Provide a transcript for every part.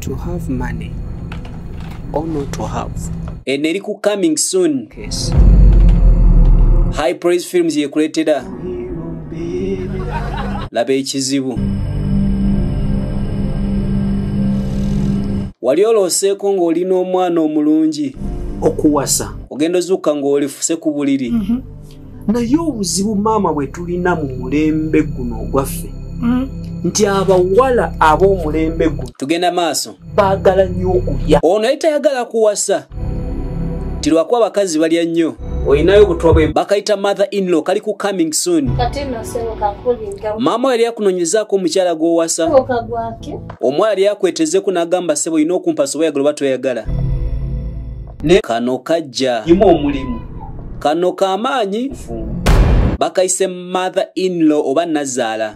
to have money or not to have. Eneriku coming soon. Yes. High praise films yekuletera. Labe ekizibu. Wali oloseeko ng'olina omwana omulungi Okuwasa. ogenda ozuuka ng'olifuse ku buliri. Naye obuzibu maama bwe tulina mu mulembe guno ogwaffe nti abawala ab'omulembe guno Tugenda maaso. baagala nnyo okulya. Ono yali tayagala kuwasa. Nti lwakuba abakazi balya nnyo. Olinayo obutwa bwe Bakayita mother in law kali ku coming soon. Maama yali akunoonyezaako omukyala gw'owasa. Omuwala yali akwetezeeko n'agamba ssebo olina okumpa soba oyagala oba toyagala. Kano kajja. yimu omulimu. Kano kamaanyi. Bakayise mother in law oba nazaala.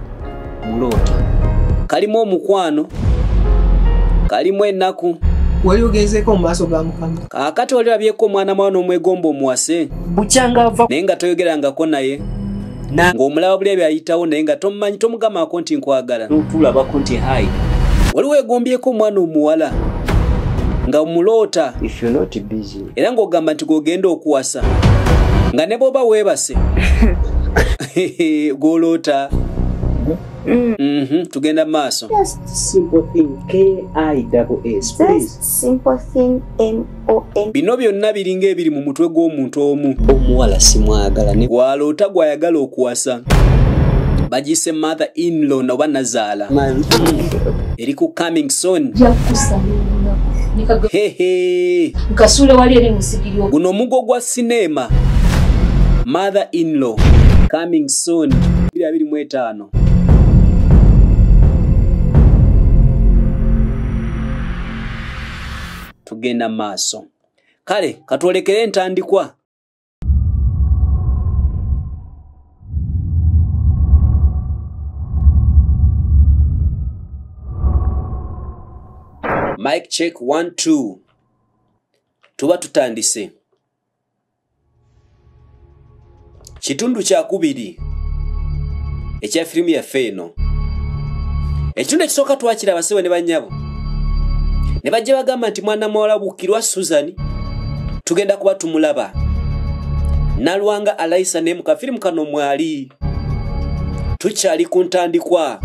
Muloota. Kalimu omukwano. Kalimu ennaku. Wali ogenzeeko mu maaso ga Mukama. Kaakati oli olabyeko omwana mwana omwegomba omuwase. Bukyanga ava Naye nga toyogerangako naye. Ng'omulaba buli ebyayitawo naye nga tomumanyi tomugambako nti nkwagala. n'otulabako nti hayi. Wali wegombyeko omwana omuwala. Nga muloota. If you're not busy. Era ng'ogamba nti gw'ogenda okuwasa. Nga ne bw'oba weebase. Gw'oloota. Tugenda maaso. Just simple thing. KISS. Please. Simple thing MON. Bino byonna biringa ebiri mu mutwe gw'omuntu omu. Omuwala simwagala ne Gw'aloota gw'ayagala okuwasa. Bagiyise mother in law oba nazaala. Eri ku coming soon. Nkasule wali eri musigiri ogwo. Guno omugo gwa sinema. Mother in law coming soon. 2025. Tugenda maaso. Kale katwolekere entandikwa. Mic check 1 2. Tuba tutandise. Kitundu kya kubiri ekya firimu yaffe eno. Ekitundu ekisooka twakiraba ssebo ne bannyabo. Ne bajja bagamba nti mwana muwala Bukirwa Susan tugenda kuba tumulaba. Nalwanga Alaisa ne mu kafirimu kano mwali. Tukyali ku ntandikwa.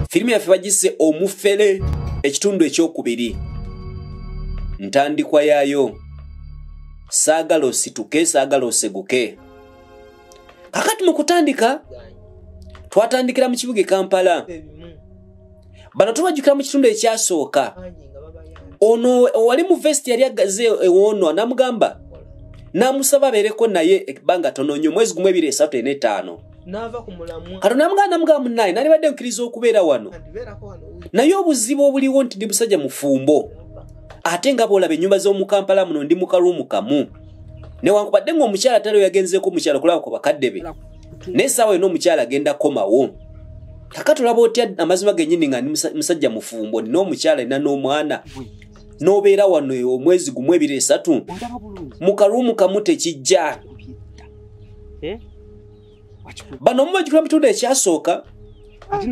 Firimu yaffe bagise Omufere ekitundu ekyokubiri. Ntandikwa yaayo. Saagala osituke, saagala oseguke. Kakati mu kutandika twatandikira mu kibuga Kampala. Bano tubajjukira mu kitundu ekyasooka. Ono wali mu vest yali agaze ewono namugamba. Namusaba abeereko naye ebbanga tono nnyo mwezi gumu 2 3 4 5. n'ava ku mulamwa. Kati namugamba munaye nali badde nkiriza okubeera wano. Naye obuzibu obuliwo nti ndi musajja mufumbo. Ate nga boolaba ennyumba z'omu Kampala muno ndi mu kaluumu kamu. Newankubadde ng'omukyala talo yagenzeeko omukyala kulaba ku bakadde be. Naye essaawa yonna omukyala agenda komawo. Kakati olaba otya amazima gennyini nga ndi musajja mufumbo nina omukyala nina n'omwana. N'obeera wano omwezi gumu 2 3 mu kaluumu kamu tekijja. Bano mubajjukira mu kitundu ekyasooka.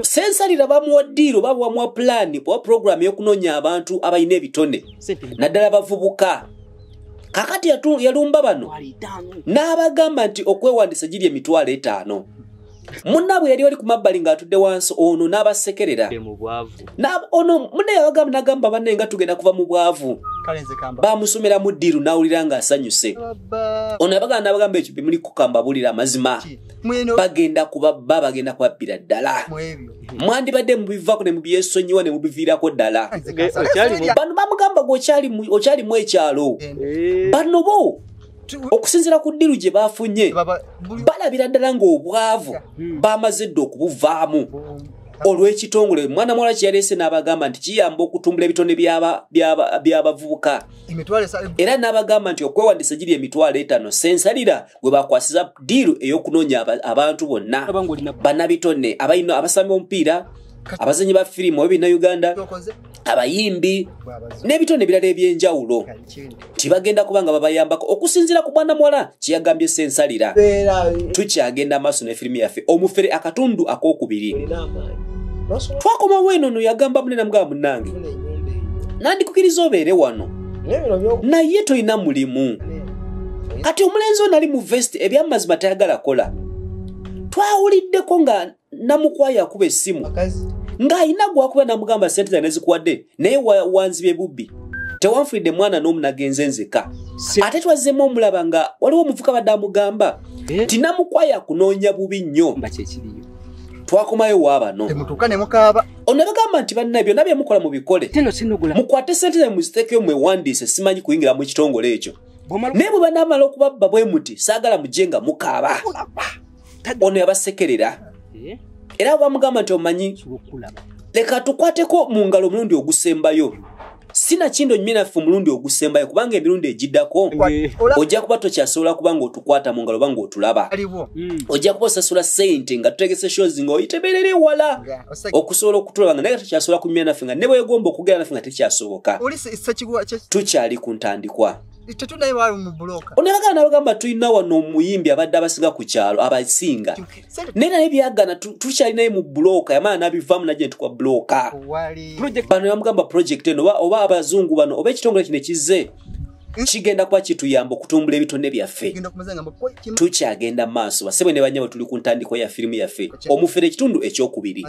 Sensalira bamuwa ddiiro bamuwa pulaani oba puroguramu y'okunoonya abantu abalina ebitone. Naddala abavubuka. Kakati yalumba bano. N'abagamba nti okwewandiisa giri $5,000. Munnaabwe yali wali ku mabbali ng'atudde wansi ono n'abasekerera. Ono munne yabagamba n'agamba banne nga tugenda kuva mu bwavu. Bamusomera mu ddiiro n'awulira ng'asanyuse. Ono yabagamba n'abagamba ekyo bimuli kukamba bulira amazima. Bagenda kubabba bagenda kubabbira ddala. Mwandibadde mubivaako ne mubyesonyiwa ne mubiviirako ddala. Bano bamugamba okyalimu ekyalo. Bano bo okusinziira ku ddiru gye bafunye balabira ddala ng'obwavu bamaze dda okubuvaamu. Olw'ekitongole mwana muwala kyeyaleese n'abagamba nti kiyamba okutumbula ebitone by'abavubuka. Era n'abagamba nti okwewandiisa giri $5,000 sensalira gwe bakwasiza ddiiru ey'okunoonya abantu bonna bannabitone abalina abasambi omupiira abazanyi ba firimu oba Uganda abayimbi n'ebitone ebirala eby'enjawulo tibagenda kubanga babayambako okusinziira ku bwana muwala kyeyagambye sensalira. Tukyagenda maaso ne firimu yaffe Omufere akatundu ak'okubiri. twakoma weno no yagamba munene mugamba munange nandikukiriza obeere wano naye toyina mulimu kati omulenzi ono ali mu vest ebyamazima tayagala kola twawuliddeko nga namukwaya akuba essimu ng'ayina gwakuba namugamba sente zange nezikuwadde naye wanzibye bubbi tewanfulidde mwana n'omu nagenze nzeka ate twazzemu omulaba nga waliwo omuvuka badde amugamba nti namukwaya kunoonya bubi nnyo twakomayo waabano ono bagamba nti bannaye byonna byemukola mubikole mukwate sente zammwe muziteekeyo mwewandiise simanyi kuyingira mu kitongole ekyo naye bwe banaamala okubabba bwe muti saagala mujje nga mukaaba ono yabasekerera era bamugamba nti omanyi leka tukwateko mu ngalo omulundi ogusembayo sina kindo nnyo naffe omulundi ogusembayo kubanga emirundi egiddako ojja kuba tokyasobola kuba ng'otukwata mu ngalo oba ng'otulaba ojja kuba osasula sente nga tutegese shozi ng'oyiteberera ewala okusobola okutulaba naye tokyasobola kunyumya naffe nga ne bwegomba okugera naffe nga tekyasoboka tukyali ku ntandikwa onabagana nabagamba tulina wano omuyimbi abadde abasinga ku kyalo abasinga naye naye byagana tukyalinaye mu bulooka yamala nabivaamu najje ntukwa bulooka bano yamugamba project eno oba abazungu bano oba ekitongole kino ekize kigenda kuba kituyamba okutumbula ebitone byaffe tukyagenda maaso basebwe ne banyabo tuli ku ntandiko ya firimu yaffe omufere ekitundu ekyokubiri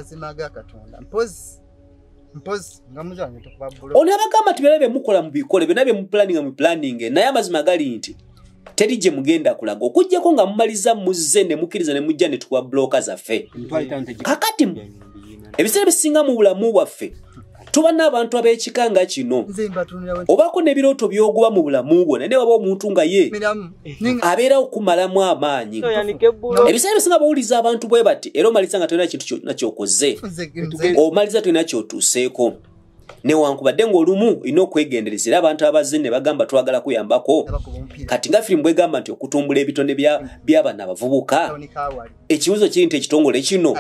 ono abagamba ti byonna byemukola mu bikole byonna byemupulaninga mu pulaninge naye amazima gali nti teri gye mugenda kulaga okuggyako nga mumaliza muzze ne mukkiriza ne mujja ne tukuba bulooka zaffe kakati ebiseera bisinga mu bulamu bwaffe tuba n'abantu ab'ekika nga kino obaako n'ebirooto byoguba mu bulamu bwo naye waba omuntu nga ye abeera okumalamu amaanyi ebiseera bisinga bawuliza abantu bwe bati era omaliza nga tolina kintu kyonna kyokoze omaliza tolina kyotuuseeko newankubadde ng'olumu olina okwegendereza era abantu abazze ne bagamba twagala kuyambako kati nga firimu bwegamba nti okutumbula ebitone by'abaana abavubuka ekibuzo kiri nti ekitongole kino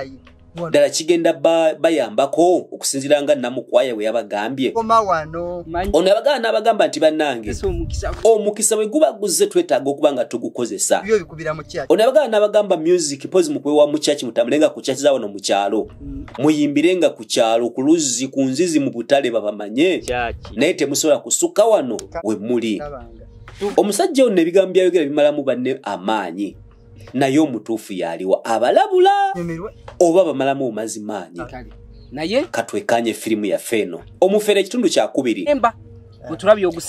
ddala kigenda bayambako okusinziira nga namukwaya bwe yabagambye ono yabagamba n'abagamba nti bannange omukisa bwe guba guzze twetaaga okuba nga tugukozesa ono yabagamba n'abagamba music pozi mukwewa mu kyaki mutambulenga ku kyaki za wano mu kyalo muyimbirenga ku kyalo ku luzzi ku nzizi mu butale babamanye naye temusobola kusukka wano we muli omusajja ono ebigambo byayogera bimalamu banne amaanyi naye omutuufu yaliwa abalabula oba bamalamu omazimaanyi katwekanye firimu yaffe eno omufere ekitundu kyakubiri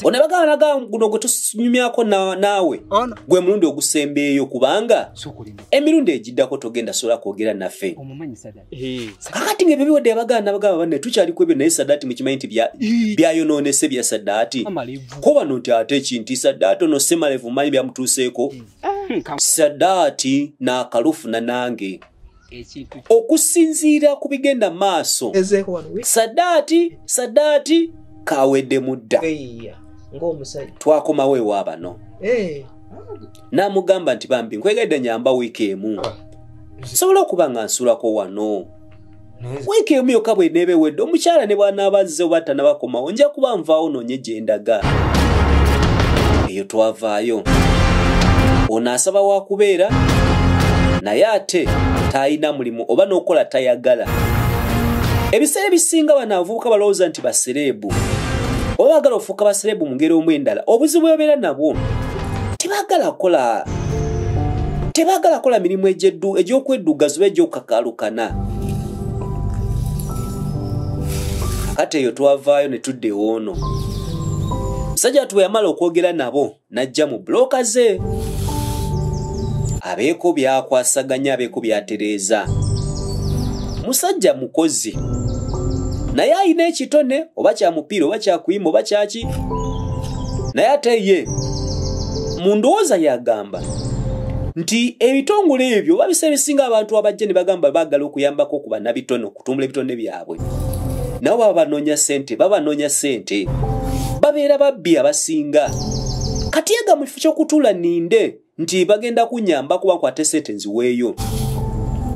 onabaganaga guno gwe tunyumyako naawe gwe mulundi ogusembeeyo kubanga emirundi egiddako togenda sobola kwogera naffe kakati ngaebyo biwadde yabagana nabagamba banne tukyaliku ebyo naye Sadaati mukimanyi nti byayonoonese bya Sadaati ko bano nti ate ekinti Sadaati ono semalevu manyi byamutuuseeko Sadaati n'akalufuna nange okusinziira ku bigenda maaso Sadaati kawedde mudda twakomawo ewaabano n'amugamba nti bambi nkwegedde nyamba wiiki emu nsobola okuba nga nsulako wano wiiki emu yokka bweneeba ewedde omukyala ne bw'anaabazze oba tanabakomawo nja kuba nvaawo noonye gye ndaga eyo twavaayo ono asaba waakubeera naye ate tayina mulimu oba n'okola tayagala ebiseera ebisinga bano abavubuka balowooza nti basereebu oba baagala ofuuka basereebu mu ngeri omu endala obuzibu bwebabeera nabwo tebaagala kola mirimu egy'okweddugaza oba egy'okukakaalukana kati eyo twavaayo ne tuddewo ono musajja watu bwe yamala okwogera nabo n'ajja mu bulooka ze abeeko byakwasaganya abeeko byatereeza musajja mukozi naye alina ekitone oba kya mupiira oba kyakuyimba oba kyaki naye ate ye mu ndowooza yagamba nti ebitongole ebyo oba biseera bisinga abantu abajja ne bagamba baagala okuyambako ku bannabitone okutumbula ebitone byabwe nabo babanoonya sente babeera babbi abasinga kati yaga mu kifo ky'okutuula ninde nti bagenda kunyamba kuba nkwate sente nziweeyo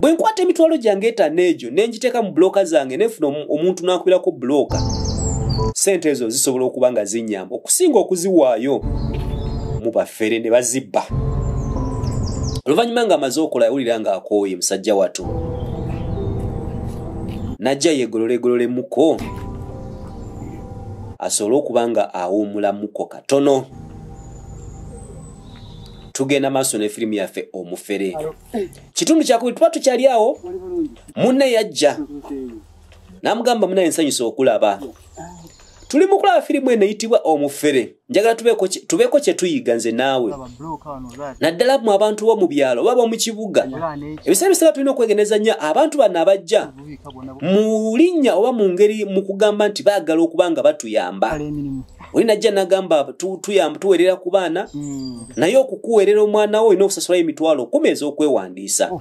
bwe nkwata emitwalo gyange etaano egyo ne ngiteeka mu bulooka zange nefuna omuntu n'ankubirako bulooka sente ezo zisobola okuba nga zinyamba okusinga okuziwaayo mu baffere ne bazibba oluvannyuma ng'amaze okola yawulira ng'akooye musajja watu najja yegolole muko asobola okubanga awummula muko katono. Tugenda maaso ne firimu yaffe Omufere. Kitundu kyakubiri tuba tukyali awo munne yajja n'amugamba munne ensanyusa okulaba. Tuli mu kulaba firimu eno eyitibwa Omufere. Njagala tubeeko kye tuyiga nze naawe. Naddala mu abantu bo mu byalo baba mu kibuga. Ebiseera biseera tulina okwegeneza nnyo abantu bano abajja mu linnya oba mu ngeri mu kugamba nti baagala okuba nga batuyamba. Oli najja n'agamba tuyamba tuweerera ku baana naye okukuweerera omwana wo olina okusasulayo emitwalo 10 ez'okwewandiisa.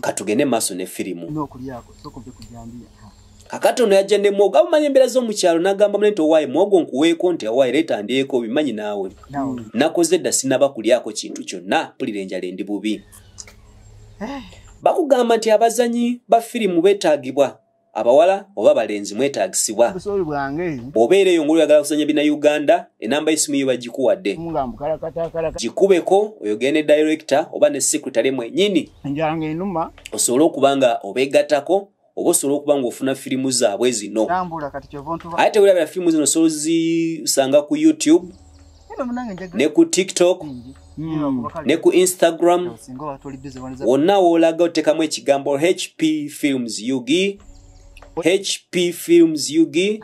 Katugende maaso ne firimu. Kakati ono yajja ne mwogo abamanyi embeera z'omukyalo n'agamba munne nti owaaye mwogo nkuweeko nti owaaye leeta ndyeko bimanyi naawe. Nakoze dda sinaba kulyako kintu kyonna mpulira enjala endi bubi. Bakugamba nti abazanyi ba firimu beetaagibwa abawala oba balenzi mwetaagisibwa. Obeera eyo ng'oyagala kuzanya bina Uganda enamba y'essimu yo bagikuwadde. Gikubeko oyogende director oba ne secretary mwennyini osobole okuba nga obeegattako oba osobola okuba ng'ofuna firimu zaabwe zino. Ate tewerabira firimu zino osobola zisanga ku YouTube ne ku TikTok ne ku Instagram. Wonna woolaga otekamu ekigambo HP Films UG, HP Films UG,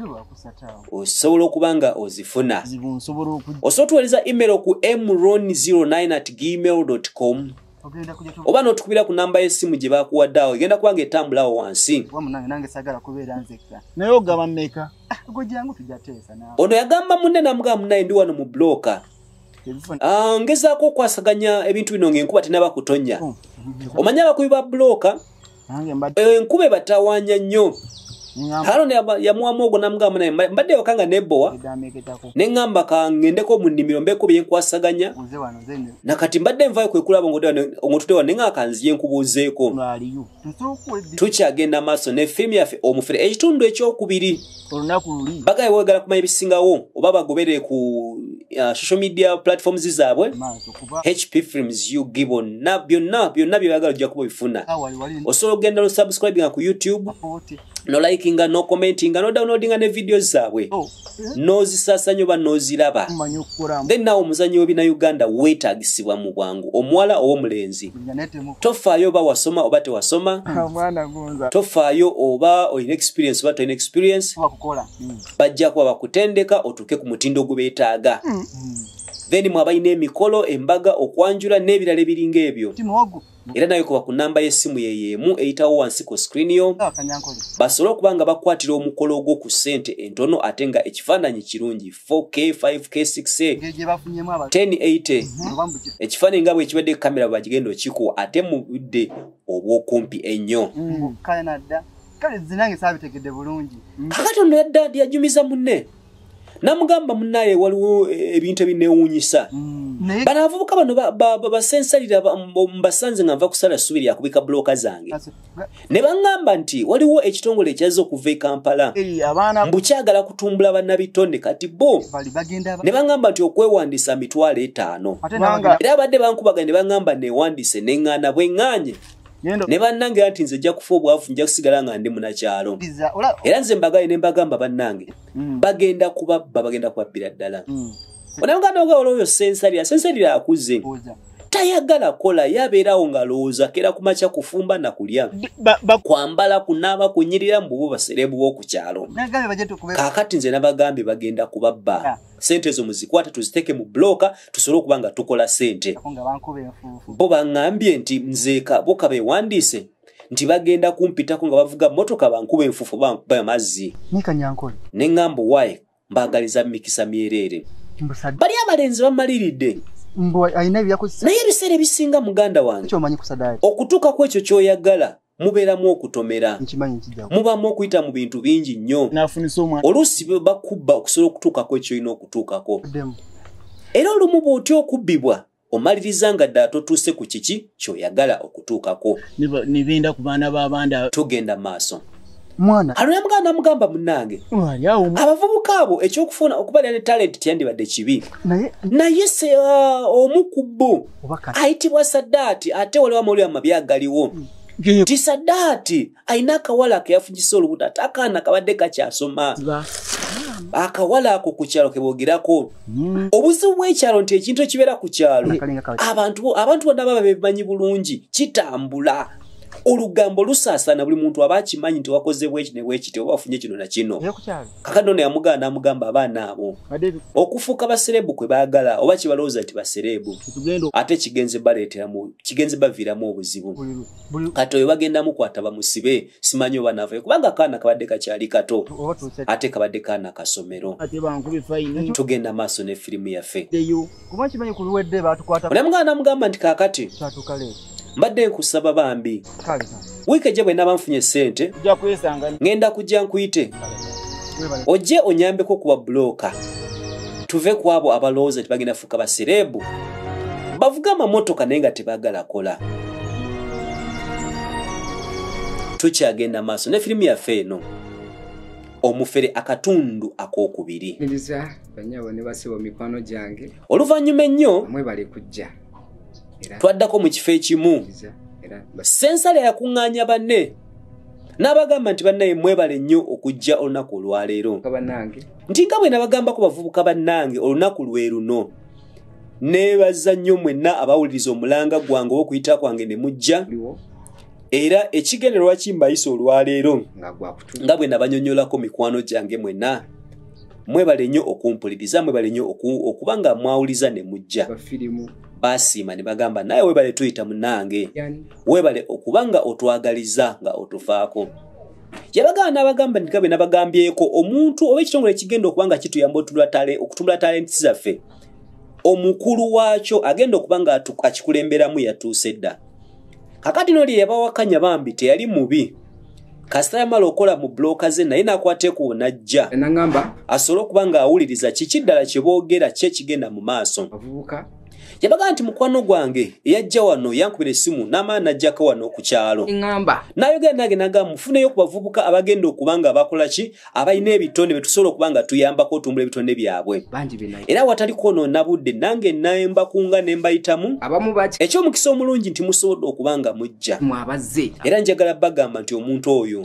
osobola okuba nga ozifuna. Osobola tuweereza email ku mron09@gmail.com oba n'otukubira ku namba y'essimu gye baakuwadde awo egenda kuba ng'etambula awo wansi. Ono yagamba munne n'amugamba munnaye ndi wano mu bbulooka. Ngezaako okwasaganya ebintu bino ng'enkuba tenaba kutonnya. Omanyi abakubi ba bbulooka enkuba ebatawaanya nnyo. Halo yamuwamu ogwo n'amugamba naye mbadde wakanga nebowa neŋŋamba kangendeko mu nnimiro mbeeko bye nkwasaganya nakati mbadde nvayo kwe kulaba ng'otudde wano neŋŋamba kanziye nkubuuzeeko. Tukyagenda maaso ne firimu yaffe Omufere ekitundu ekyokubiri. Bagaye boogala kumanya ebisingawo oba bagoberere ku social media platforms zaabwe HP Films UG byonna bye bayagala ojja kuba bifuna. Osobola okugenda no subscribinga ku YouTube no likinga no commentinga no downloadinga ne videos zaabwe n'ozisaasaanya oba n'oziraba. Then nawe omuzannyi w'ebina Uganda weetaagisibwa mu bwangu omuwala oba omulenzi. Tofaayo oba wasoma oba tewasoma. Tofaayo oba olina experience oba tolina experience. Bajja kuba bakutendeka otuuke ku mutindo gubeetaaga. Then mwabalina emikolo embaga okwanjula n'ebirala ebiringa ebyo. Era nayo kuba ku namba y'essimu yeyeemu eyitawo wansi ku screen yo basobole okuba nga bakwatira omukolo ogwo ku ssente entono ate nga ekifaananyi kirungi 4K 5K 6K 1080 ekifaananyi nga bwe kibadde kamera bagigenda okikuwa ate mu budde obw'okumpi ennyo. Kakati ono yadda yajumiza munne n'amugamba munnaye waliwo ebintu ebineewuunyisa. Bano abavubuka bano basensalira mbasanze nga nva kusala ssubi lyakubika bbulooka zange ne baŋŋamba nti waliwo ekitongole ekyaza okuva e Kampala mbukyagala kutumbula bannabitonde kati bo ne baŋŋamba nti okwewandiisa mitwalo 5 era abadde bankubagana ne baŋŋamba neewandiise neŋŋaana bwe ŋŋaanye ne bannange nti nze jja kufa obwavu nja kusigala nga ndi munakyalo era nze mbagaye ne mbagamba bannange bagenda kubabba bagenda kubabbira ddala. Onamuganda ogawola oyo sensalira akuze tayagala kola yabeerawo ng'alowooza kera kumakya kufumba na kulya kwambala kunaaba kunyirira mu bubo baserebu b'okukyalo. Kaakati nze nabagambye bagenda kubabba. Sente ezo muzikwate tuziteke mu bbulooka tusobole okuba nga tukola sente. Bo baŋŋambye nti nzeeka bo kabeewandiise nti bagenda kumpitako nga bavuga motoka bankuba enfufu bamazzi. Ne ŋŋamba waaye mbaagaliza mikisa myereere. Bali abalenzi bamaliridde naye ebiseera ebisinga muganda wange okutuuka ku ekyo ky'oyagala mubeeramu okutomera mubaamu okuyita mu bintu bingi nnyo oluusi bakubba okusobola okutuuka ku ekyo olina okutuukako era olumu bw'otya okubbibwa omaliriza nga ddala totuuse ku kiki ky'oyagala okutuukako. Nibenda ku baana b'abandi tugenda maaso. Mwana aluyamuganda mugamba munnange abavubuka abo ekyokufuna okubalira ne talent tyandibadde kibi naye omu ku bo ayitibwa Saddaati ate waliwo amawulire amabi agaliwo Tisadati aina kawala ke yafunjisa olubuto atakana kabadde kakyasoma akawala ako ku kyalo ke boogirako obuzibu bw'ekyalo nti ekintu ekibeera ku kyalo abantu bonna baba bebimanyi bulungi kitambula olugambo lusaasana buli muntu aba akimanyi nti wakoze bweki ne bwekiti oba wafunye kino na kino kakati ono yamugaana amugamba abaana abo okufuuka baserebu kwe baagala oba kibalowooza nti baserebu ate kigenze baviiramu obuzibu kati oyo bagenda mukwata bamusibe simanyi oba navayo kubanga kaana kabadde kakyali kato ate kabadde kaana kasomero tugenda maaso ne firimu yaffe onamugaana amugamba nti kaakati mbadde nkusaba bambi wiiki ejja bwe naba nfunye ssente ngenda kujja nkuyite ojje onyambeko kuba bulooka tuve ku abo abalowooza nti bagenda fuuka baserebu bavuga amamotoka naye nga tebaagala kola tukyagenda maaso ne firimu yaffe eno omufere akatundu ak'okubiri oluvannyuma ennyo twaddako mu kifo ekimu sensale yakuŋŋaanya banne n'abagamba nti bannaye mwebale nnyo okujja olunaku olwaleero nti nga bwe nabagambako bavubuka bannange olunaku lwe luno neebaza nnyo mwenna abawuliriza omulanga gwange ow'okuyita kwange ne mujja era ekigendererwa kimbayisa olwaleero nga bwe nabanyonyolako mikwano gyange mwenna mwebale nnyo okumpuliriza mwebale nnyo okuba nga mwawuliza ne mujja basiima ne bagamba naye webale tuyita munange webale okuba nga otwagaliza nga otufaako yabagamba n'abagamba nti gabe nabagambyeko omuntu oba ekitongole ekigenda okuba nga kituyamba okutumbula talenti zaffe omukulu waakyo agenda okuba nga akikulemberamu yatuuse dda kakati n'oli yabawakanya bambi teyali mubi kasita yamala okola mu bulooka ze naye n'akwateeko n'ajja asobole okuba nga awuliriza kiki ddala kye boogera kye kigenda mu maaso yabaga nti mukwano gwange eyajja wano yankubira essimu n'amaana n'ajjako wano ku kyalo n'ayogera nange nagamba mufuneyo ku bavubuka abagenda okuba nga bakola ki abalina ebitonde bye tusobola okuba nga tuyambako otumbula ebitonde byabwe era watali kwonoona budde nange nembakunga ne mbayitamu eky'omukisa omulungi nti musobodde okuba nga mujja era njagala bagamba nti omuntu oyo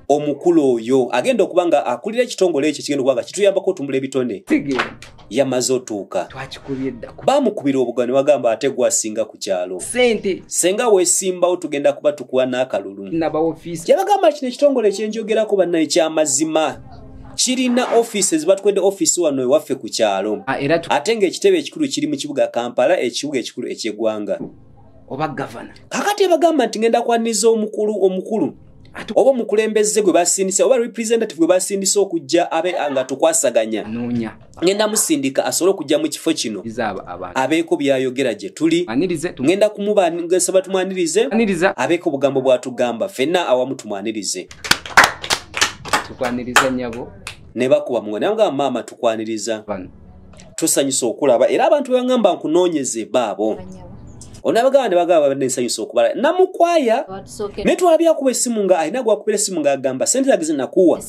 omukulu oyo agenda okuba nga akulira ekitongole ekyo kigenda okuba nga kituyambako otumbula ebitonde yamaze otuuka bamukubira obuga ne bagamba ate gwasinga ku kyalo senga weesimbawo tugenda kuba tukuwa n'akalulu yabagamba kino ekitongole ekyenjogerako bannaye ky'amazima kirina offices batukwedde office wano ewaffe ku kyalo ate ng'ekitebe ekikulu kiri mu kibuga Kampala ekibuga ekikulu eky'eggwanga kakati yabagamba nti ngenda kwaniriza omukulu oba omukulembeze gwe basindise oba representative gwe basindise okujja abe nga tukwasaganya ngenda musindika asobole okujja mu kifo kino abeeko byayogera gye tuli ngenda kumubasaba tumwanirize abeeko obugambo bwatugamba ffenna awamu tumwanirize ne bakuba mungana nagamba maama tukwaniriza tusanyusa okulaba era abantu bebagamba nkunoonyeze baabo onabagaba ne bagaba nsanyusa okubala namukwaya netwalabyakuba essimu nga alina gwakubira essimu nga agamba sente zagize nakuwa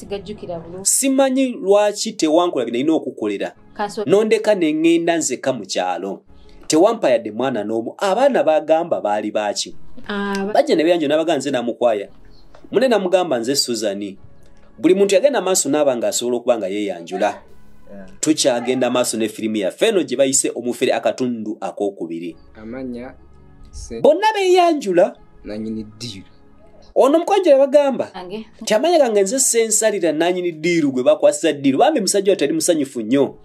simanyi lwaki tewankulabye nalina okukolera nondeka neŋŋenda nzeka mu kyalo tewampa yadde mwana n'omu abaana bagamba baali baki bajja ne beyanjo nabaga nze namukwaya mune namugamba nze Suzani buli muntu yagenda maaso n'aba nga asobola okuba nga yeeyanjula tukyagenda maaso ne firimu yaffe eno gye bayise omufere akatundu ak'okubiri bonna beeyanjula nanyini ddiiru ono mukwajja bagamba nti amanya gange nze sensalira nanyini ddiiru gwe bakwasa ddiiru bambi musajja watali musanyufu nnyo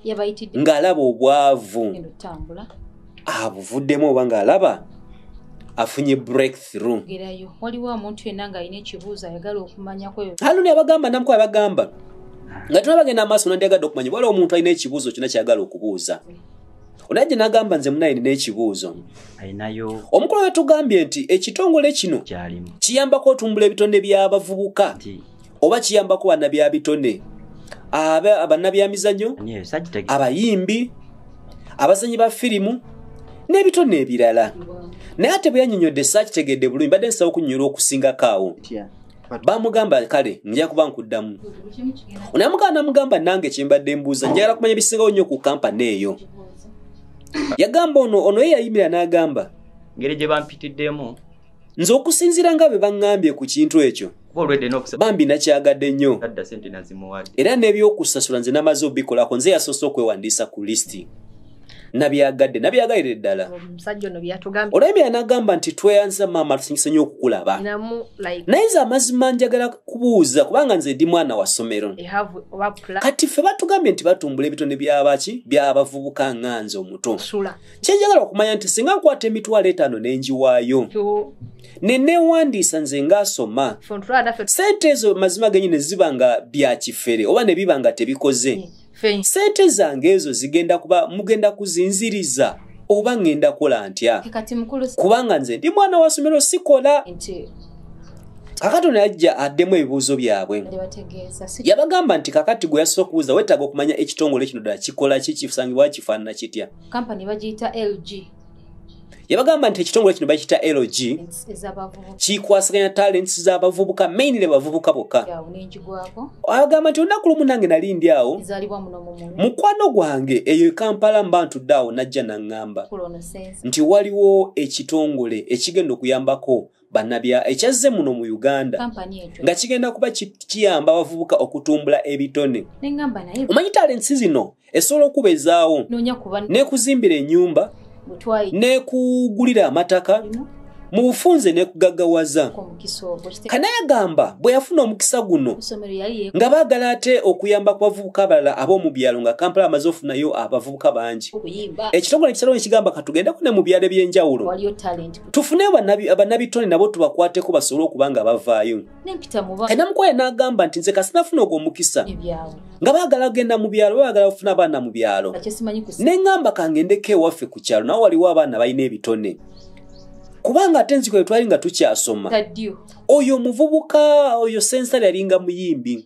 ng'alaba obwavu abuvuddemu oba ng'alaba afunye breakthrough waliwo omuntu yenna ng'alina ekibuuzo ayagala okumanyako haluni abagamba namukwaya bagamba nga tunabagenda amaaso nandiyagadde okumanya waliwo omuntu alina ekibuuzo kyonna kyagala okubuuza onajje nagamba nze munaye nina ekibuuzo omukulu we tugambye nti ekitongole kino kiyambako otumbula ebitonde by'abavubuka oba kiyambako bannabyabitone bannabyamizannyo abayimbi abazanyi ba firimu n'ebitone ebirala naye ate bwe yannyonnyodde saakitegedde bulungi badde nsaba okunyonyola okusingakaawo bamugamba kale nja kuba nkuddamu onamugamba namugamba nange kyembadde mbuuza njagala kumanya bisingawo nnyo ku kampani eyo yagamba ono ye yayimira n'agamba ngeri gye bampitiddemu nze okusinziira nga bwe baŋŋambye ku kintu ekyo bambi nakyagadde nnyo era n'ebyokusasula nze namaze obikolako nze yasoose okwewandiisa ku lisiti nabyagalire ddala olwembi yanagamba nti tweyanza maama tusanyusa nnyo okukulaba naye nze amazima njagala kubuuza kubanga nze ndi mwana wa ssomero kati ffe batugambye nti batumbula ebitone by'abavubuka nga nze omuto kyenjagala okumanya nti singa nkwata emitwalo 5 n'enjiwaayo nenewandiisa nze ngaasoma sente ezo mazima genyine ziba nga bya kifere oba ne biba nga tebikoze sente zange ezo zigenda kuba mugenda kuzinziriza oba ngenda kola ntya kubanga nze ndi mwana wa ssomero sikola kakati ono yajja addemu ebibuuzo byabwe yabagamba nti kakati gwe yasobola okubuuza weetaaga okumanya ekitongole kino ddala kikola ki kisangibwa kifaanana kitya yabagamba nti ekitongole kino bakiyita LG kikwasaganya talents z'abavubuka mainly bavubuka bokka agamba nti olunaku lumu nange nali ndi awo mukwano gwange eyo Kampala mbantudde awo najja naŋŋamba nti waliwo ekitongole ekigenda okuyambako bannabya ekyazze muno mu Uganda nga kigenda kuba kiyamba abavubuka okutumbula ebitone omanyi talents zino esobola okubezaawo n'ekuzimbira ennyumba nekugulira amataka mu bufunze nekugaggawaza kanayagamba bwe yafuna omukisa guno nga baagala ate okuyamba ku bavubuka abalala ab'omu byalo nga Kampala amaze ofunayo abavubuka bangi ekitongole ekisalawo ekigamba katugendeko ne mu byalo ebyenjawulo tufune bannabitone nabo tubakwateko basobole okuba nga bavaayo enamukwaya n'agamba nti nze kasinafuna ogwo omukisa nga baagala kugenda mu byalo baagala kufuna abaana mu byalo neŋŋamba kangendeko ewaffe ku kyalo nawo waliwo abaana balina ebitone kubanga ate nziko twali nga tukyasoma oyo muvubuka oyo sensari yalinga muyimbi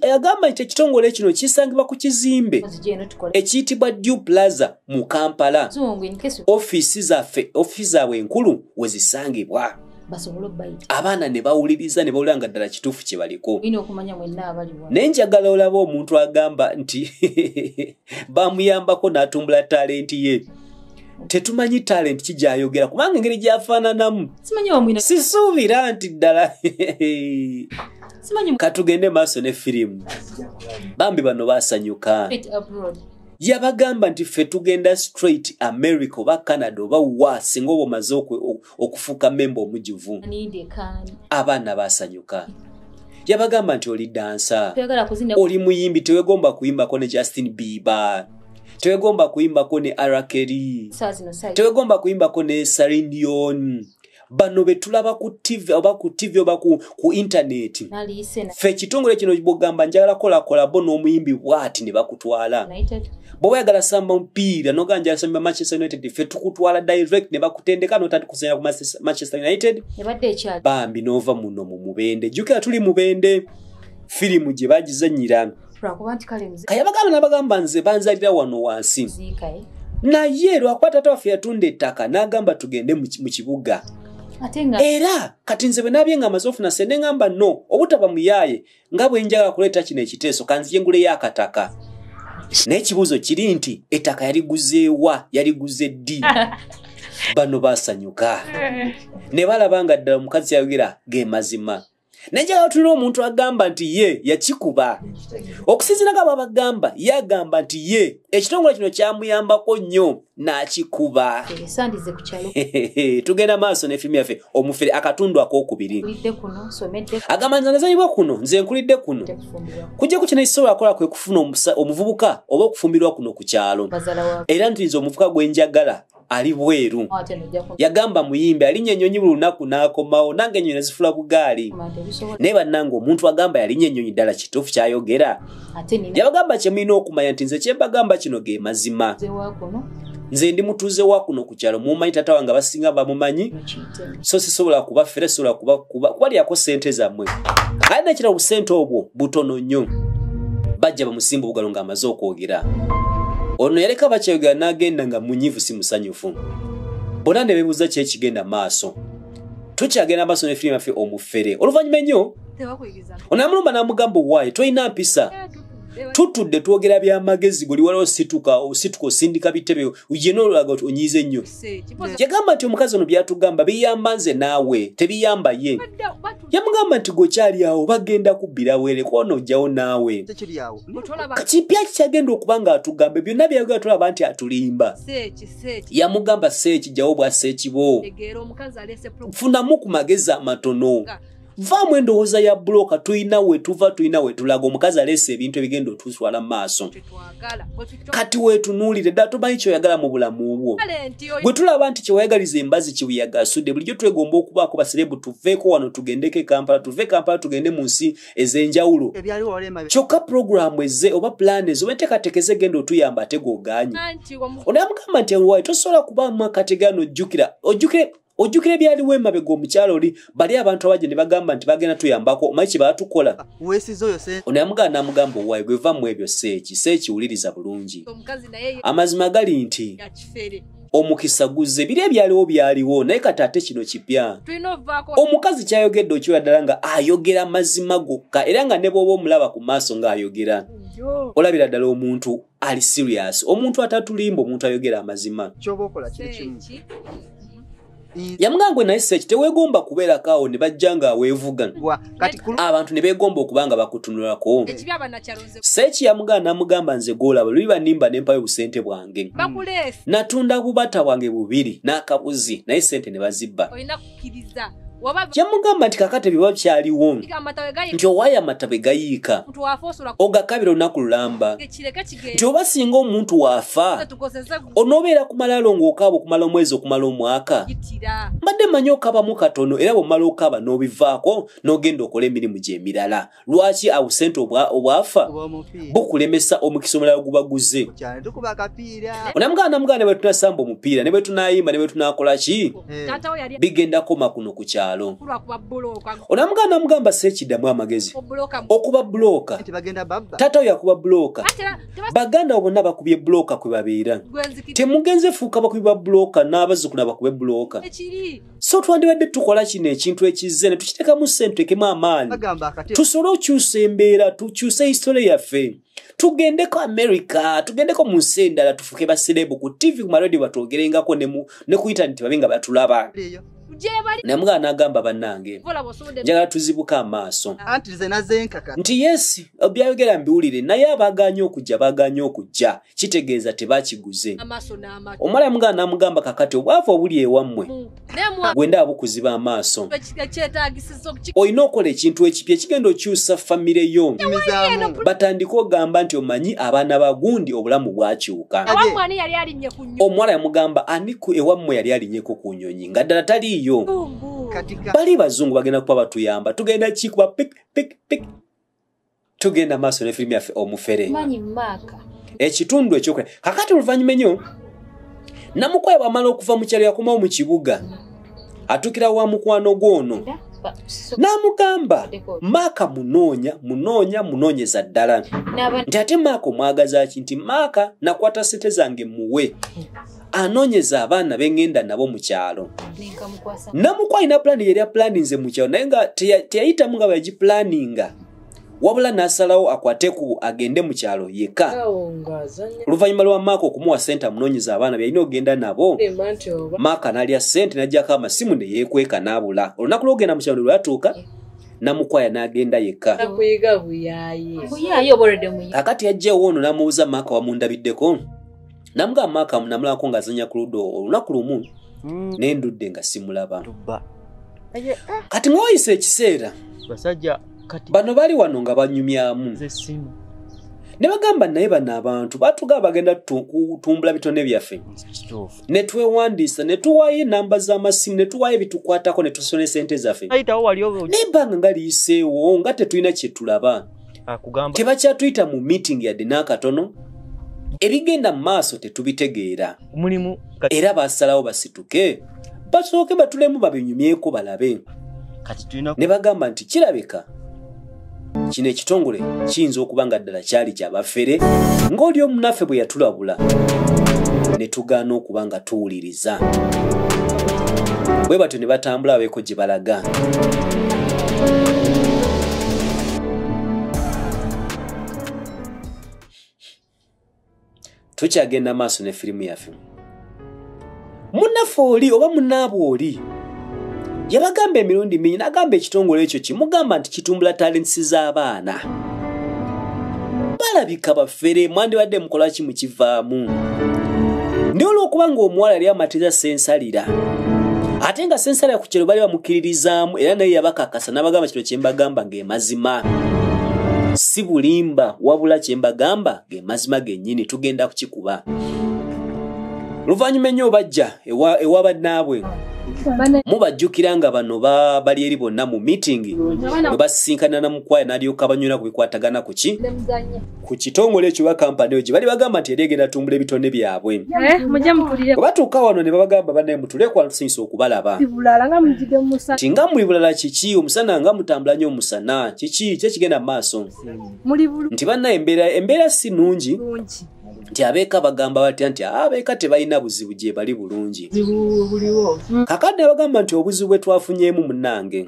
yagamba nti ekitongole kino kisangibwa ku kizimbe ekiyitibwa Dew Plaza mu Kampala ofiisi zaabwe enkulu we zisangibwa abaana ne bawuliriza ne bawulira nga ddala kituufu kye baliko naye njagala olaba omuntu agamba nti bamuyambako n'atumbula talenti ye tetumanyi talent kijayogera kubanga engeri gyafaananamu sisuubira nti ddala katugende maaso ne firimu bambi bano baasanyuka yabagamba nti ffe tugenda straight America oba Canada oba wa singa oba omaze okufuuka memba omugivu abaana baasanyuka yabagamba nti oli dansa oli muyimbi tewegomba kuyimbako ne Justin Bieber tewegomba kuyimbako ne R. Kelly tewegomba kuyimbako ne Celine Dion bano betulaba ku TV oba ku internet fe kitongole kino bogamba njagala kola n'omuyimbi bwati ne bakutwala bwe yagala samba mpira noganja samba Manchester United fe tukutwala direct ne bakutendeka notati kusenya ku Manchester United bambi nova muno mu mubende jukira tuli mubende filimu gye bagizanyira kayabagamba n'abagamba nze banzalira wano wansi naye lwakwata tawaffe yatunda ettaka n'agamba tugende mu kibuga era kati nze bwe nabye nga amaze ofuna sente ngamba no obutaba muyaaye nga bwe njagala kuleeta kino ekiteeso kanzije nguleyo akataka naye ekibuuzo kiri nti ettaka yaliguzeewa yaliguze ddi bano baasanyuka ne balaba nga ddala omukazi yayogera ge mazima nenjagala tulina omuntu agamba nti ye yakikuba okusinziira nga babagamba yagamba nti ye ekitongole kino kyamuyambako nnyo n'akikuba tugenda maaso ne firimu yaffe omufere akatundu akokubiri agamba nze nazanyibwa kuno nze nkulidde kuno kujja ku kino ekisobola akola kwe kufuna omuvubuka oba okufumbirwa kuno ku kyalo era nti nze omuvubuka gwe njagala ali bweru yagamba muyimbe alinya ennyonyi buli lunaku n'akomawo nange ennyonyi nezifula bugaali naye bannange omuntu agamba yalinya ennyonyi ddala kituufu kyayogera yabagamba kye mulina okumanya nti nze kyembagamba kino ge mazima nze ndi mutuuze wa kuno ku kyalo mumanyi tata wange abasinga bamumanyi so sisobola kubafera sisobola kubalyako ssente zammwe alina ekira obusente obwo butono nnyo bajja bamusimba obugalo ng'amaze okwogera ono yaleka bakyayogera n'agenda nga munyivu si musanyufu bonna ne beebuuza ki ekigenda maaso tukyagenda maaso ne firimu yaffe omufere oluvannyuma ennyo ono amulumba n'amugamba owaaye tolina mpisa tutudde twogera by'amagezi guli waliwo situka osindika bitebe ugenda olulaga onyize nnyo yagamba nti omukazi ono byatugamba biyamba nze naawe tebiyamba ye yamugamba nti gokyali awo bagenda kubbira were kwona ojjawo naawe kipya kikyagenda okuba nga atugamba byonna byayogera tulaba nti atulimba yamugamba seeki jjawo bwa seekibo funamu ku magezi amatono vaamu endowooza ya buloka tulina wetuva tulina wetulaga omukazi aleese ebintu ebigenda otuswala mu maaso kati wetunuulire ddala tomanyi kyoyagala mu bulamu bwo gwe tulaba nti kyewayagaliza embazi kibuyagasudde bulijjo twegomba okubaako baserebu tuveeko wano tugendeko Kampala tuve Kampala tugende mu nsi ez'enjawulo kyokka puroguramu eze oba pulaani ezo enteekateeka ezegenda otuyamba ate googanye onamugamba nti olwayi tosobola kubaamu akategano ojjukira ebyaliwo emabega omukyalo oli bali abantu abajja ne bagamba nti bagenda tuyambako omanyi kye baatukola onamugamba n'amugamba owaayi gwe va mu ebyo seekiwuliriza bulungi amazima gali nti omukisa guzze biri ebyaliwo byaliwo naye kati ate kino kipya omukazi kyayogedde okyoya ddala nga ayogera mazima gokka era nga ne bw'oba omulaba ku maaso ng'ayogera olabira ddala omuntu ali serious omuntu atatulimba omuntu ayogera amazima yamugambwe naye seeki teweegomba kubeerako awo ne bajja nga aweevuga abantu ne beegomba okuba nga bakutunulako seeki yamugamba n'amugamba nze goolaba luli banimba nempayo obusente bwange natunda bubata bwange 2 n'akabuzi naye sente ne bazibba yamugamba nti kakati biba byaliwo nti owaayo amata bwe gayiika ogakabira olunaku lulamba nti oba singa omuntu waafa onoobeera kumala ng'okaaba okumala omwezi okumala omwaka mbadde manyi okabamu katono era bw'omala okaaba n'obivaako n'ogenda okola emirimu gy'emirala lwaki abusente obwafa bukulemesa omukisa omulala guba guze onamuganda ne bwe tunasamba omupiira ne bwe tunayimba ne bwe tunakola ki bigenda koma kuno ku kyalo onamuganda namugamba seekiddamu amagezi okuba bulooka taata oyo akuba bulooka baganda bonna bakubye bulooka kwe babeera temugenze fuuka bakubi ba bulooka n'abazzukulu bakube bulooka so twandibadde tukola kino ekintu ekizze ne tukiteekamu ssente tuteekemu amaanyi tusobole okyusa embeera tukyuse hisitole yaffe tugendeko America tugendeko mu nsi endala tufuke baserebu ku TV ku maradio batwogerengako ne ku internet babe nga batulaba namugamba n'agamba bannange njagala tuzibuka amaaso nti yesi byayogera mbiwulire naye abaganye okujja kitegeeza tebakiguze omala yamugamba n'amugamba kakati obwavu obuli ewammwe gwenda bukuziba amaaso olina okola ekintu ekipya ekigenda okyusa famire yo batandika ogamba nti omanyi abaana bagundi obulamu bwakyuka omuwala yamugamba aniku ewammwe yali alinyeko ku nyonyi nga ddala taliiyo bali bazungu bagenda kuba batuyamba tugenda kikuba pik tugenda maaso ne firimu yaffe omufere ekitundu ekyokola kakati oluvannyuma ennyo namukwaya bwamala okuva mu kyalo yakomawo mu kibuga atukira wa mukwano gwono n'amugamba Maaka munoonyeza ddala nti ate Maaka omwagaza ki nti Maaka nakwata sente zange muwe anoonyeza abaana bengenda nabo mu kyalo namukwalina pulaani yali apulaninze mu kyalo naye nga teyayitamu nga bagipulaninga wabula n'asalawo akwateku agende mu kyalo yekka oluvannyuma lwa Maaka okumuwa sente amunoonyeza abaana byalina ogenda nabo Maaka n'alya sente n'ajjako amasimu ne yeekweka n'abula olunaku lw'ogenda mu kyalo lwatuuka namukwaya n'agenda yekka akati yajjawo ono n'amubuuza Maaka wamundabiddeko namugamba Maaka namulabako ng'azanya ku ludda olunaku lumu n'endudde nga simulaba kati ng'oyisa ekiseera bano bali wano nga banyumyamu ne bagamba naye bano abantu batugamba bagenda kutumbula bitone byaffe ne twewandiisa ne tuwaayo enamba z'amasimu ne tuwaayo ebitukwatako ne tusona sente zaffe n'ebbanga nga liyiseewo nga tetulina kye tulaba tebakyatuyita mu meeting yadde n'akatono ebigenda mu maaso tetubitegeera era basalawo basituke basooke batulemu babinyumyeko balabe ne bagamba nti kirabika kino ekitongole kiyinza okuba nga ddala kyali kyabafere ng'oli omunaffe bwe yatulabula ne tugaana okuba nga tuwuliriza bwe batyo ne batambula abeeko gye balaga tukyagenda maaso ne firimu yaffe. Munaffe oli oba munnaabwe oli yabagamba emirundi mingi n'agamba ekitongole ekyo kimugamba nti kitumbula talents z'abaana. Balabika baffere mwandibadde mukola ki mukivaamu. Ndi olw'okuba ng'omuwala yali amatiza sensalira ate nga sensalira ku kiro bali bamukkiririzaamu era naye yabakakasa n'abagamba kino kye mbagamba ng'emazima. Si bulimba wabula kye mbagamba ng'emazima gennyini tugenda kukikuba. Luvannyuma ennyo bajja ewa bannaabwe mubajjukira nga bano bali eri bonna mu meeting bwe basisinkana na mukwaya n'alyoka banyula ku bikwatagana ku kitongole ekyo ba kampani eyo gye bali bagamba nti eri egenda tumbula ebitone byabwe. Bwe batuuka wano ne babagamba bannaye mutulekwa tusanyusa okubalaba ti nga muli bulala kiki omusana nga mutambula nnyo omusana kiki kyekigenda mu maaso nti bannaye embeera si nnungi nti abeeka bagamba batya nti abeeka tebalina buzibu gye bali bulungi. Kakadde bagamba nti obuzibu bwe twafunyeemu munnange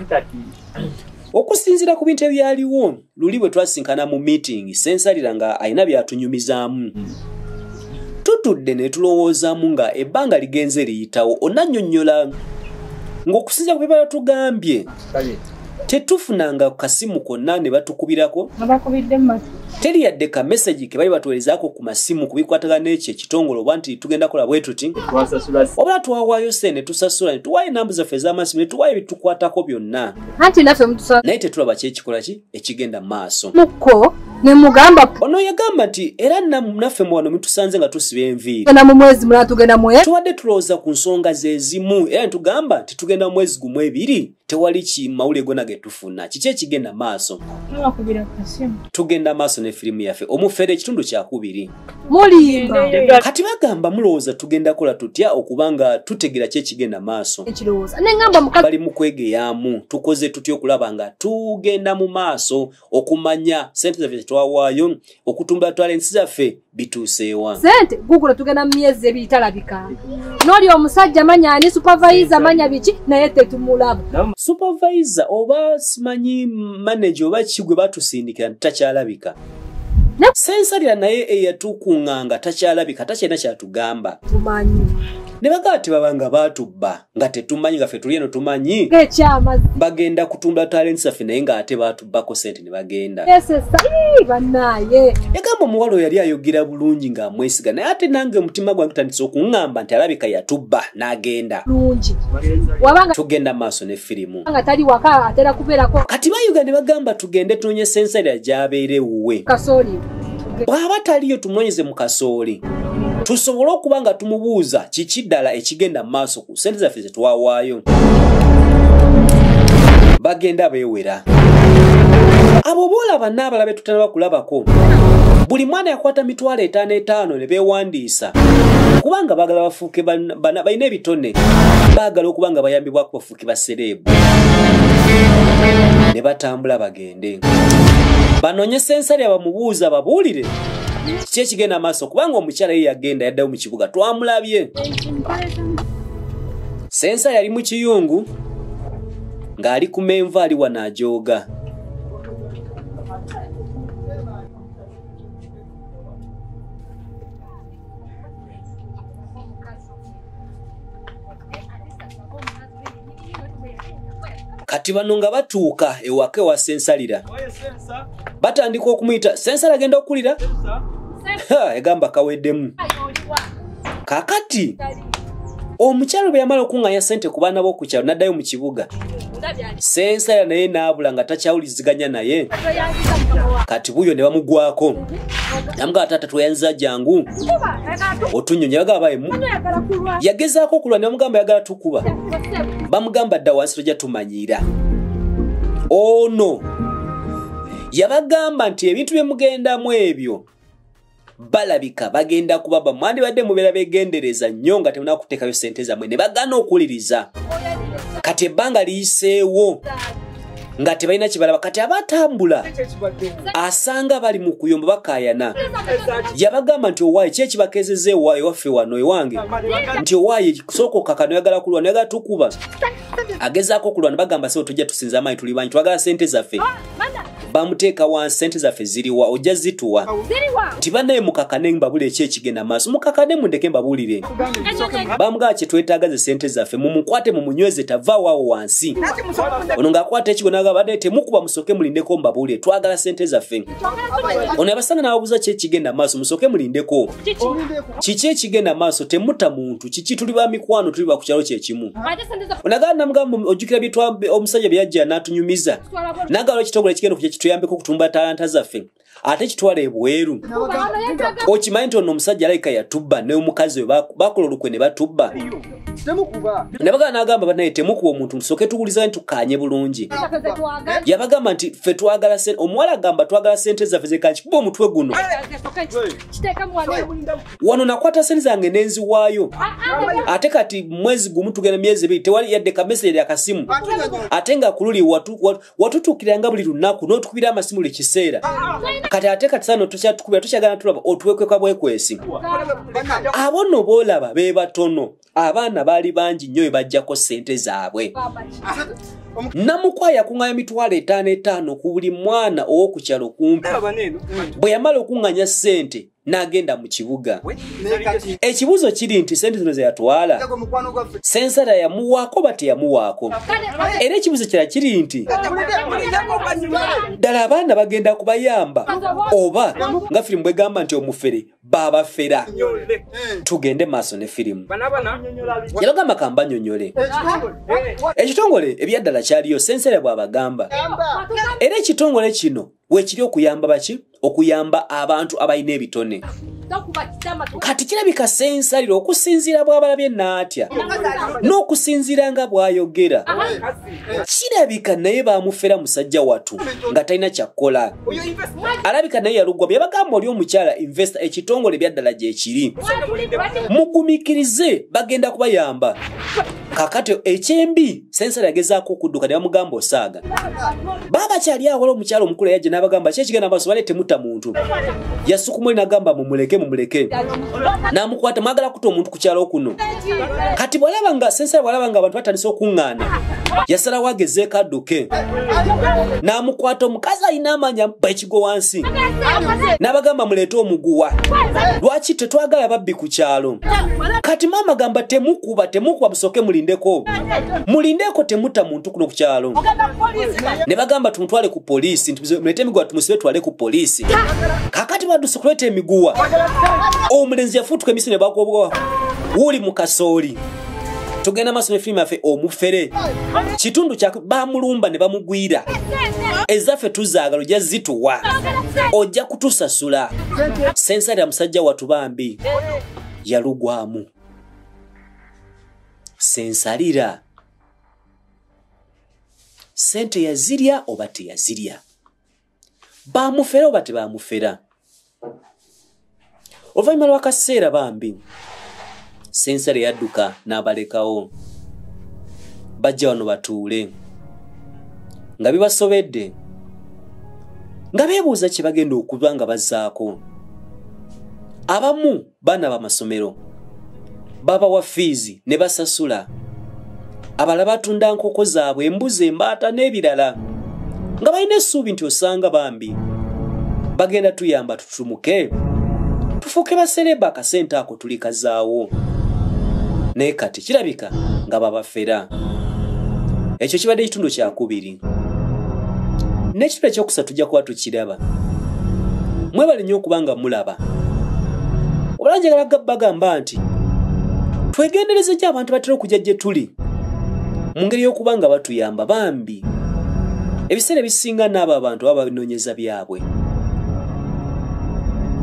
okusinziira ku bintu ebyaliwo luli bwe twasinkana mu meeting sensalira nga alina byatunyumizaamu tutudde ne tulowoozaamu nga ebbanga ligenze liyitawo onannyonnyola ng'okusinziira ku bye balatugambye tetufunanga kasimu konna ne batukubirako teri yadde ka message ke bali batuweerezaako ku masimu kubikwatagana n'ekyo ekitongole oba nti tugenda kola bwe tuti oba twawaayo sente tusasula ne tuwaayo enamba zaffe ez'amasimu ne tuwaayo ebitukwatako byonna naye tetulaba kyekikola ki ekigenda mu maaso ne mugamba ono yagamba nti era naffe mu wano mutusanze nga tusiba enviiri mu mwezi mulala tugenda tuwadde tulowooza ku nsonga zezimu era netugamba nti tugenda mu mwezi gumu ebiri tewali kimawulire gonna ge tufuna kiki ekigenda maaso tugenda maaso ne firimu yaffe omufere ekitundu kyakubiri mulimba kati bagamba mulowooza tugenda kola tutya okubanga tutegera ki ekigenda maaso bali mu kwegeyaamu tukoze tutya okulaba nga tugenda mu maaso okumanya sente zaffe twawaayo okutumbula talents zaffe bituuseewa sente gugula tugenda mu myezi ebiri talabika n'oli omusajja manya ani supervisor manya biki naye tetumulaba supervisor oba simanyi manager oba kigwe batusindikira takyalabika sensalira naye eyatukuŋŋanga takyalabika takyalina kyatugamba tumanyi ne bagamba tebabanga baatubba nga tetumanyi nga ffe tuli eno tumanyi bagenda kutumbula talents zaffe naye ng'ate baatubbako sente ne bagenda bannaye yagamba omuwala oyo yali ayogera bulungi ng'amwesiga naye ate nange omutima gwange gutandise okuŋŋamba nti alabika yatubba n'agenda tugenda maaso ne firimu kati bayuga ne bagamba tugende tunonye sensalira gy'abeera ewuwe bw'aba taliyo tumunoonyeze mu kasooli tusobole okuba nga tumubuuza kiki ddala ekigenda mu maaso ku sente zaffe ze twawaayo. Bagenda beewera abo boolaba n'abalabe tutanaba kulabako buli mwana yakwata mitwalo 5 ne beewandiisa kubanga baagala bafuuke balina ebitone baagala okuba nga bayambibwako bafuuke basereebu ne batambula bagende banoonye sensalira bamubuuza babuulire kiki ekigenda maaso kubanga omukyala ye yagenda yaddayo mu kibuga twamulabye sensalira yali mu kiyungu ng'ali ku menva ali wano ajooga kati bano nga batuuka ewaka ewa sensalira batandika okumuyita sensalira agenda okulira egamba kaweddemu kakati omukyalo bwe yamala okuŋŋanya sente ku baana b'okukyalo n'addayo mu kibuga sensalira naye n'abula nga takyawuliziganya naye kati buyo ne bamugwako namugamba taata tweyanziza jangu otunyonye bagamba bayemu yagezaako okulwa ne bamugamba yagala tukuba bamugamba dda wansi tojja tumanyira ono yabagamba nti ebintu bye mugendamu ebyo balabika bagenda kubaba mwandibadde mubeera begendereza nnyo nga temuna kuteekayo sente zammwe ne bagaana okuwuliriza kati ebbanga liyiseewo nga tebalina kibalaba kati abatambula asanga bali mu kuyomba bakayana yabagamba nti owaayi ki ekibakezezza ewaffe wano ewange nti owaayi kusooka okakano yagala kulwana yagala tukuba agezaako okulwana bagamba sebo tujja tusinza amaanyi tuli banyi twagala sente zaffe bamuteeka wansi sente zaffe ziriwa ojja zituwa nti bannaye mukakane mbabula eki ekigenda maaso mukakane mundeke mbabuulire bamugaba kye twetaaga ze sente zaffe mumukwate mumunyweze tavaawo wansi ono ng'akwata ekigo n'agamba bannaye temukuba musooke mulindeko mbabuulire twagala sente zaffe ono yabasanga n'ababuuza ki ekigenda maaso musooke mulindeko kiki ekigenda maaso temuta muntu kiki tuli ba mikwano tuli ba ku kyalo kyekimu onagala namugamba ojjukira omusajja bye yajja n'atunyumiza n'agala ekitongole ekigenda okujja kituyambeko okutumba talanta zaffe ate kitwala ebweru okimanyi nti ono omusajja alayika yatubba n'omukazi we bakola olukwe ne batubba ne bagala n'agamba bannaye temukuba omuntu musooke tuwuliza nti tukanye bulungi yabagamba nti ffe twagala sente omuwala agamba twagala sente zaffe zekankikuba omutwe guno wano nakwata sente zange nenziwaayo ate kati mwezi gumu tugenda myezi ebiri tewali yadde kameseri akasimu ate nga kululi watutuukiranga buli lunaku n'otukubira amasimu buli kiseera kati kati sano tukyatukubira tukyagala tulaba otuwekweka bwekwesi abo nno boolaba be batono abaana baali bangi nnyo bajjako sente zaabwe namukwaya yakuŋŋanya emitwalo 5 ku buli mwana ow'oku kyalo kumpi bwe yamala okuŋŋanya sente n'agenda mu kibuga ekibuuzo kiri nti sente zino ze yatwala sensala yamuwaako ba teyamuwaako era ekibuuzo kira kiri nti ddala abaana bagenda kubayamba oba nga firimu bwegamba nti omufere babafera tugende maaso ne firimu yabagamba kambanyonyole ekitongole ebyaddala kyaliyo sensala bw'abagamba era ekitongole kino weekiri okuyamba baki okuyamba abantu abalina ebitone kati kirabika sensalira okusinziira bw'abalabye n'atya n'okusinziira nga bw'ayogera kirabika naye bamufera musajja watu nga talina kyakkola alabika naye yaluggwa byabagamba oli omukyala investor ekitongole byaddala gyekiri mugumikirize bagenda kubayamba kakati ekyembi sensala yagezaako okudduka ne bamugamba osaaga baba kyali awola omukyala omukulu yajja n'abagamba ki ekigenda maaso bale temuta muntu yasukumuli n'agamba mumuleke n'amukwata mwagala kuta omuntu ku kyalo kuno kati bwalaba nga sensala bwalaba nga abantu batandise okuŋŋaana yasalawo agezeeko adduke n'amukwata omukazi alina amaanyi amuba ekigo wansi n'abagamba muleete omuguwa lwaki tetwagala babbi ku kyalo kati maama gamba temukuba musooke mulindeko temuta muntu kuno ku kyalo ne bagamba tumutwale ku poliisi nti mulete emiguwa tumusibe twale ku poliisi kakati badduse kuleeta emiguwa omulenzi yafuutuka emisi ne bagobwa wuli mu kasooli tugenda maaso ne firimu yaffe omufere kitundu kyake bamulumba ne bamugwira ezaffe tuzaagala ojja zituwa ojja kutusasula sensala musajja watu bambi yalugwamu sensalira sente yazirya oba teyazirya bamufera oba tebamufera oluvannyuma lw'akaseera bambi sensala yadduka n'abalekawo bajja wano batuule nga bibasobedde nga beebuuza kye bagenda okuba nga bazzaako abamu baana b'amasomero babawa fiizi ne basasula abalala batunda nkoko zaabwe embuzi embaata n'ebirala nga balina essuubi nti osanga bambi bagenda tuyamba tutumuke tufuuke basereba akasente ako tuli kazaawo naye kati kirabika nga babafera ekyo kibadde ekitundu kyakubiri n'ekitundu ekyokusatu tujja kuba tukiraba mwebale nnyo okuba nga mulaba obulanjagala bagamba nti twegendereze gye abantu batera okujja gye tuli mu ngeri y'okuba nga batuyamba bambi ebiseera ebisinga n'abo abantu baba babinoonyeza byabwe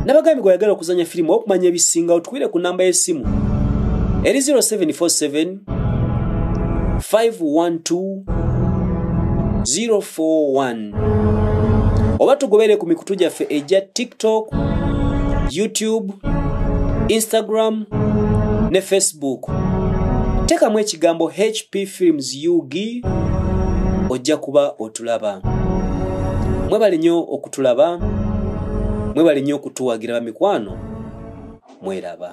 nabagambye gwayagala okuzanya firimu okumanya ebisinga otukwire ku namba y'essimu eri 0747 512 041 oba tugobere ku mikutu gyaffe ejja TikTok, YouTube, Instagram ne Facebook. Tekamu ekigambo HP Films UG ng'ojja kuba otulaba. Mwebale nnyo okutulaba, mwebale nnyo okutuwagira bamikwano, mweraba.